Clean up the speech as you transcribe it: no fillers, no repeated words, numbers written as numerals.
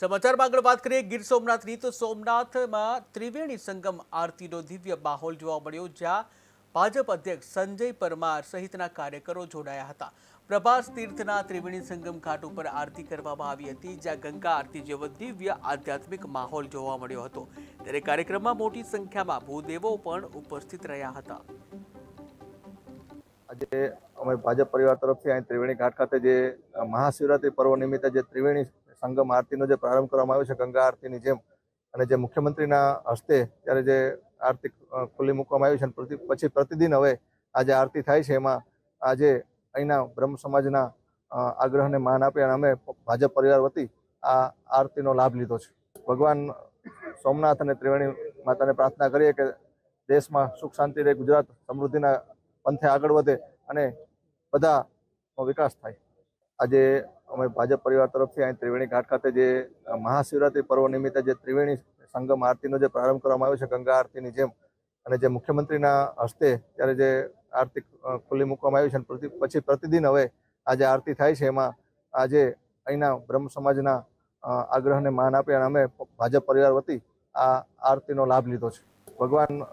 સમાચારમાં આગળ વાત કરીએ ગીર સોમનાથની તો સોમનાથમાં ત્રિવેણી સંગમ આરતીનો દિવ્ય માહોલ જોવા મળ્યો, જ્યાં ભાજપ અધ્યક્ષ સંજય પરમાર સહિતના કાર્યકરો જોડાયા હતા। પ્રભાસ તીર્થના ત્રિવેણી સંગમ ઘાટ ઉપર આરતી કરવામાં આવી હતી, જ્યાં ગંગા આરતી જેવો દિવ્ય આધ્યાત્મિક માહોલ જોવા મળ્યો હતો। ત્યારે કાર્યક્રમમાં મોટી સંખ્યામાં ભૂદેવો પણ ઉપસ્થિત રહ્યા હતા। આજે અમે ભાજપ પરિવાર તરફથી અહીં ત્રિવેણી ઘાટ ખાતે જે મહાશિવરાત્રી પર્વ નિમિત્તે જે ત્રિવેણી સંગમ આરતીનો જે પ્રારંભ કરવામાં આવ્યો છે ગંગા આરતીની જેમ, અને જે મુખ્યમંત્રીના હસ્તે ત્યારે જે આરતી ખુલ્લી મૂકવામાં આવી છે, પછી પ્રતિદિન હવે આ જે આરતી થાય છે એમાં આજે અહીંના બ્રહ્મ સમાજના આગ્રહને માન આપી અને અમે ભાજપ પરિવાર વતી આ આરતીનો લાભ લીધો છે। ભગવાન સોમનાથ અને ત્રિવેણી માતાને પ્રાર્થના કરીએ કે દેશમાં સુખ શાંતિ રહે, ગુજરાત સમૃદ્ધિના પંથે આગળ વધે અને બધાનો વિકાસ થાય। આજે અમે ભાજપ પરિવાર તરફથી અહીં ત્રિવેણી ઘાટ ખાતે જે મહાશિવરાત્રી પર્વ નિમિત્તે જે ત્રિવેણી સંગમ આરતીનો જે પ્રારંભ કરવામાં આવ્યો છે ગંગા આરતીની જેમ, અને જે મુખ્યમંત્રીના હસ્તે ત્યારે જે આરતી ખુલ્લી મૂકવામાં આવી છે, પછી પ્રતિદિન હવે આ જે આરતી થાય છે એમાં આજે અહીંના બ્રહ્મ સમાજના આગ્રહને માન આપી અને અમે ભાજપ પરિવાર વતી આ આરતીનો લાભ લીધો છે। ભગવાન